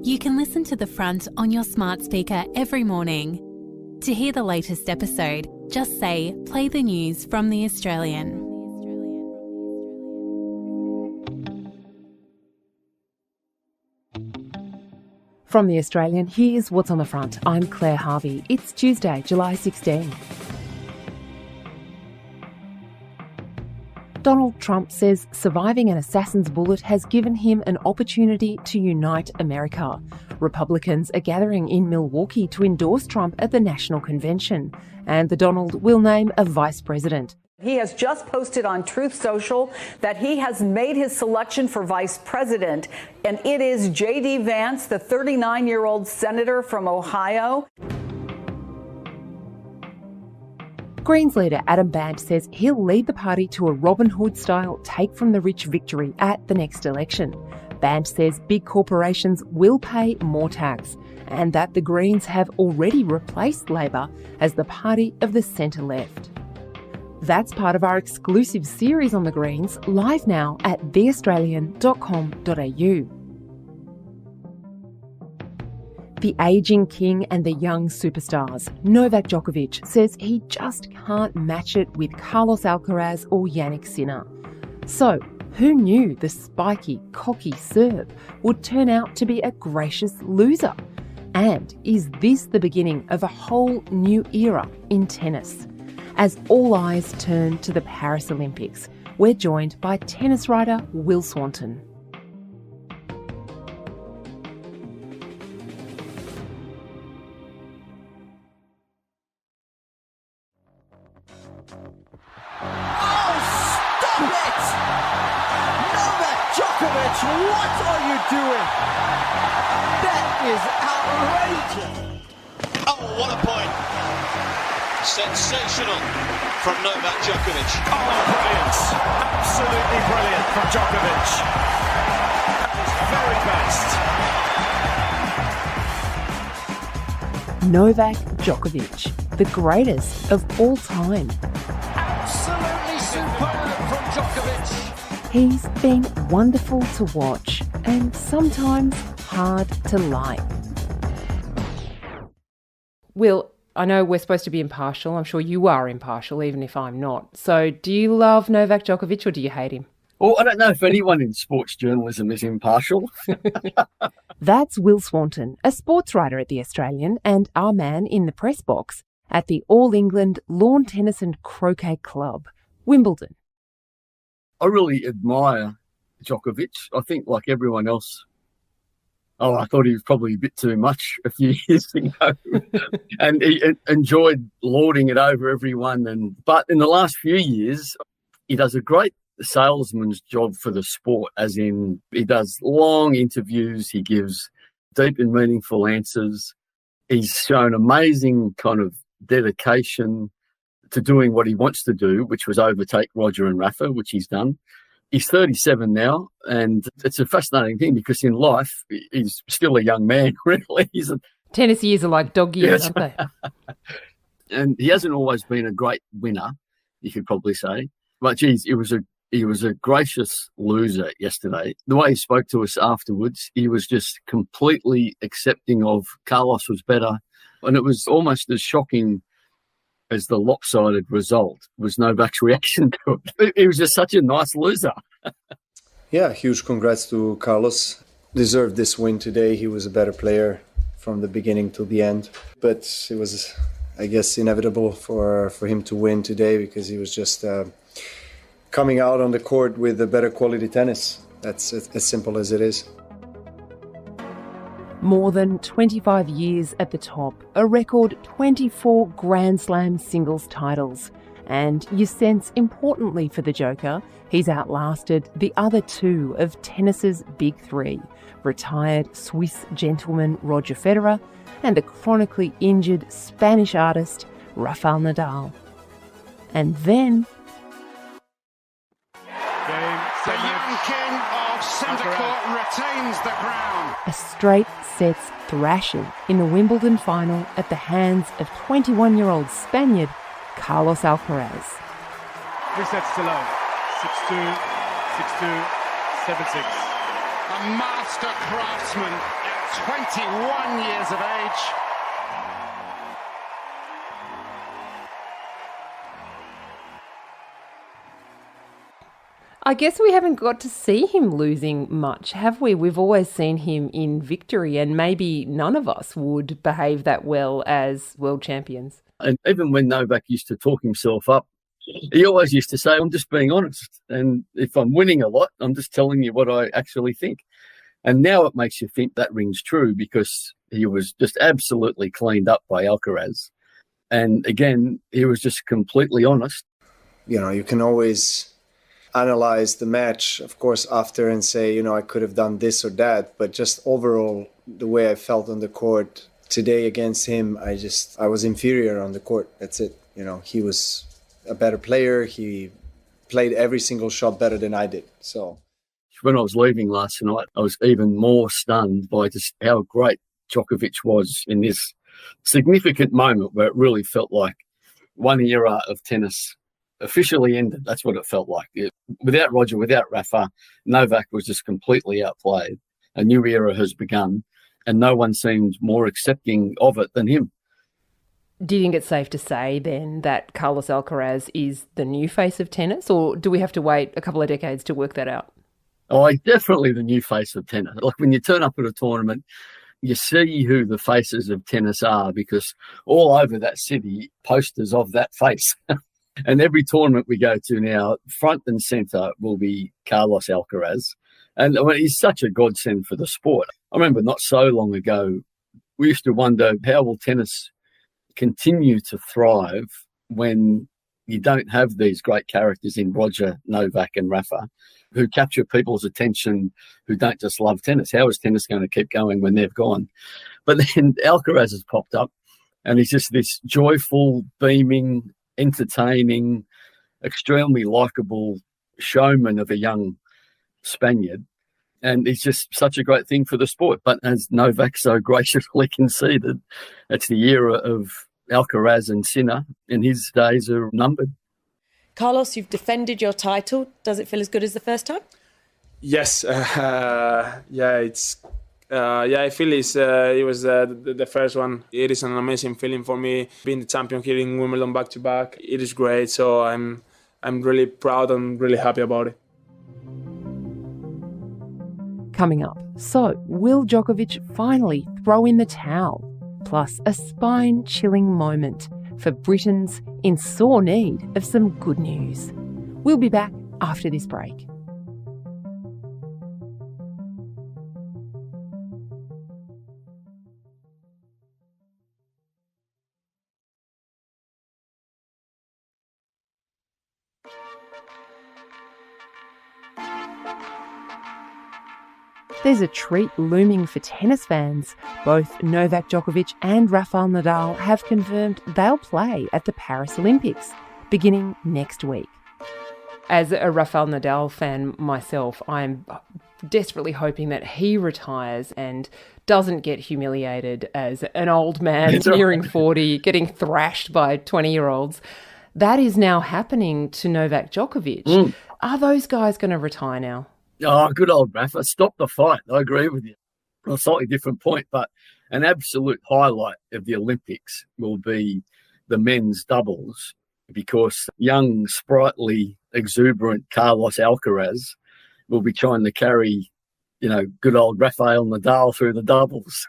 You can listen to The Front on your smart speaker every morning. To hear the latest episode, just say, play the news from The Australian. From The Australian, here's what's on the front. I'm Claire Harvey. It's Tuesday, July 16. Donald Trump says surviving an assassin's bullet has given him an opportunity to unite America. Republicans are gathering in Milwaukee to endorse Trump at the National Convention, and the Donald will name a vice president. He has just posted on Truth Social that he has made his selection for vice president, and it is J.D. Vance, the 39-year-old senator from Ohio. Greens leader Adam Bandt says he'll lead the party to a Robin Hood-style take-from-the-rich victory at the next election. Bandt says big corporations will pay more tax and that the Greens have already replaced Labor as the party of the centre-left. That's part of our exclusive series on the Greens, live now at theaustralian.com.au. The ageing king and the young superstars. Novak Djokovic says he just can't match it with Carlos Alcaraz or Jannik Sinner. So, who knew the spiky, cocky Serb would turn out to be a gracious loser? And is this the beginning of a whole new era in tennis? As all eyes turn to the Paris Olympics, we're joined by tennis writer Will Swanton. What are you doing? That is outrageous. Oh, what a point. Sensational from Novak Djokovic. Oh, brilliant. Absolutely brilliant from Djokovic. At his very best. Novak Djokovic, the greatest of all time. Absolutely superb from Djokovic. He's been wonderful to watch and sometimes hard to like. Will, I know we're supposed to be impartial. I'm sure you are impartial, even if I'm not. So do you love Novak Djokovic or do you hate him? Well, I don't know if anyone in sports journalism is impartial. That's Will Swanton, a sports writer at The Australian and our man in the press box at the All England Lawn Tennis and Croquet Club, Wimbledon. I really admire Djokovic. I think, like everyone else, I thought he was probably a bit too much a few years ago, and he enjoyed lording it over everyone. But in the last few years, he does a great salesman's job for the sport, as in he does long interviews, he gives deep and meaningful answers. He's shown amazing kind of dedication to doing what he wants to do, which was overtake Roger and Rafa, which he's done. He's 37 now, and it's a fascinating thing because in life, he's still a young man, really. Tennis years are like dog years, aren't they? And he hasn't always been a great winner, you could probably say. But, geez, he was a gracious loser yesterday. The way he spoke to us afterwards, he was just completely accepting of Carlos was better. And it was almost as shocking as the lopsided result was Novak's reaction to it. He was just such a nice loser. Yeah, huge congrats to Carlos. Deserved this win today. He was a better player from the beginning to the end. But it was, I guess, inevitable for him to win today because he was just coming out on the court with a better quality tennis. That's as simple as it is. More than 25 years at the top, a record 24 Grand Slam singles titles. And you sense, importantly for the Joker, he's outlasted the other two of tennis's big three, retired Swiss gentleman Roger Federer and the chronically injured Spanish artist Rafael Nadal. And then The young king of centre court retains the crown. a straight sets thrashing in the Wimbledon final at the hands of 21-year-old Spaniard Carlos Alcaraz. 3 sets to love. 6-2, 6-2, 7-6. A master craftsman 21 years of age. I guess we haven't got to see him losing much, have we? We've always seen him in victory, and maybe none of us would behave that well as world champions. And even when Novak used to talk himself up, he always used to say, I'm just being honest. And if I'm winning a lot, I'm just telling you what I actually think. And now it makes you think that rings true because he was just absolutely cleaned up by Alcaraz. And again, he was just completely honest. You know, you can always analyze the match, of course, after and say, I could have done this or that. But just overall, the way I felt on the court today against him, I was inferior on the court. That's it. He was a better player. He played every single shot better than I did. So when I was leaving last night, I was even more stunned by just how great Djokovic was in this significant moment where it really felt like one era of tennis officially ended. That's what it felt like. Without Roger, without Rafa, Novak was just completely outplayed. A new era has begun, and no one seemed more accepting of it than him. Do you think it's safe to say then that Carlos Alcaraz is the new face of tennis, or do we have to wait a couple of decades to work that out? Oh, definitely the new face of tennis. Like when you turn up at a tournament, you see who the faces of tennis are because all over that city, posters of that face. And every tournament we go to now, front and centre will be Carlos Alcaraz. And he's such a godsend for the sport. I remember not so long ago, we used to wonder how will tennis continue to thrive when you don't have these great characters in Roger, Novak and Rafa who capture people's attention, who don't just love tennis. How is tennis going to keep going when they've gone? But then Alcaraz has popped up and he's just this joyful, beaming, entertaining, extremely likeable showman of a young Spaniard. And he's just such a great thing for the sport. But as Novak so graciously conceded, it's the era of Alcaraz and Sinner, and his days are numbered. Carlos, you've defended your title. Does it feel as good as the first time? Yes. I feel it was the first one. It is an amazing feeling for me being the champion here in Wimbledon back to back. It is great, so I'm really proud and really happy about it. Coming up, so will Djokovic finally throw in the towel? Plus a spine-chilling moment for Britons in sore need of some good news. We'll be back after this break. There's a treat looming for tennis fans. Both Novak Djokovic and Rafael Nadal have confirmed they'll play at the Paris Olympics, beginning next week. As a Rafael Nadal fan myself, I'm desperately hoping that he retires and doesn't get humiliated as an old man nearing 40, getting thrashed by 20-year-olds. That is now happening to Novak Djokovic. Are those guys going to retire now? Oh, good old Rafa. Stop the fight. I agree with you. On a slightly different point, but an absolute highlight of the Olympics will be the men's doubles because young, sprightly, exuberant Carlos Alcaraz will be trying to carry, good old Rafael Nadal through the doubles.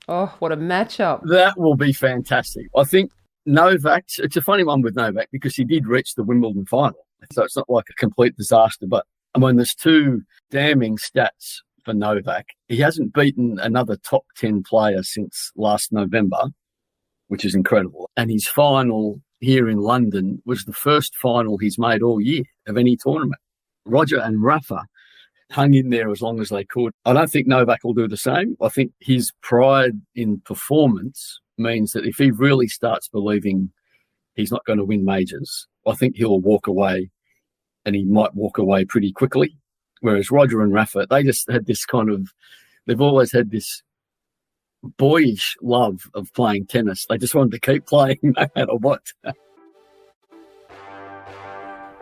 Oh, what a matchup. That will be fantastic. I think Novak, it's a funny one with Novak because he did reach the Wimbledon final. So it's not like a complete disaster, but there's two damning stats for Novak. He hasn't beaten another top 10 player since last November, which is incredible. And his final here in London was the first final he's made all year of any tournament. Roger and Rafa hung in there as long as they could. I don't think Novak will do the same. I think his pride in performance means that if he really starts believing he's not going to win majors, I think he'll walk away. And he might walk away pretty quickly. Whereas Roger and Rafa, they just had this they've always had this boyish love of playing tennis. They just wanted to keep playing no matter what.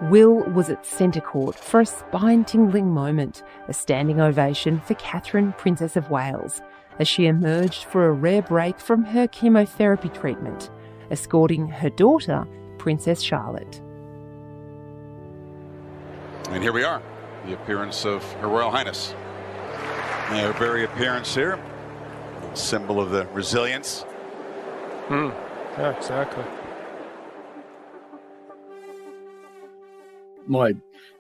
Will was at centre court for a spine-tingling moment, a standing ovation for Catherine, Princess of Wales, as she emerged for a rare break from her chemotherapy treatment, escorting her daughter, Princess Charlotte. And here we are, the appearance of Her Royal Highness. Her very appearance here, a symbol of the resilience. Yeah, exactly. My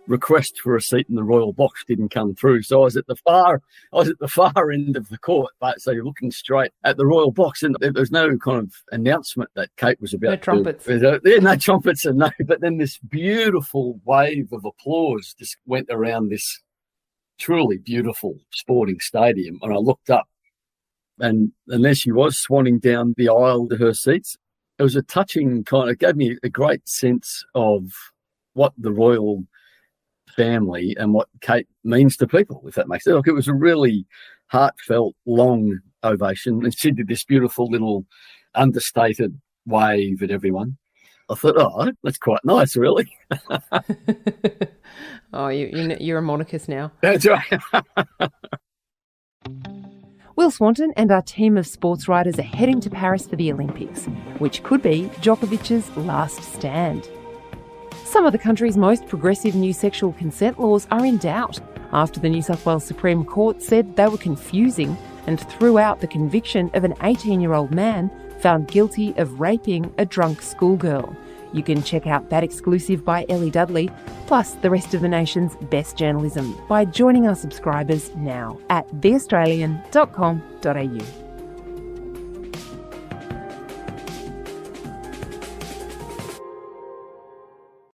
request for a seat in the royal box didn't come through, so I was at the far end of the court, but so you're looking straight at the royal box, and there was no kind of announcement that Kate was about. No trumpets. No trumpets, and no. But then this beautiful wave of applause just went around this truly beautiful sporting stadium, and I looked up, and there she was, swanning down the aisle to her seats. It was a touching kind of, gave me a great sense of what the royal family and what Kate means to people, if that makes sense. Like, it was a really heartfelt, long ovation. And she did this beautiful little understated wave at everyone. I thought, oh, that's quite nice, really. Oh, you're a monarchist now. That's right. Will Swanton and our team of sports writers are heading to Paris for the Olympics, which could be Djokovic's last stand. Some of the country's most progressive new sexual consent laws are in doubt after the New South Wales Supreme Court said they were confusing and threw out the conviction of an 18-year-old man found guilty of raping a drunk schoolgirl. You can check out that exclusive by Ellie Dudley, plus the rest of the nation's best journalism, by joining our subscribers now at theaustralian.com.au.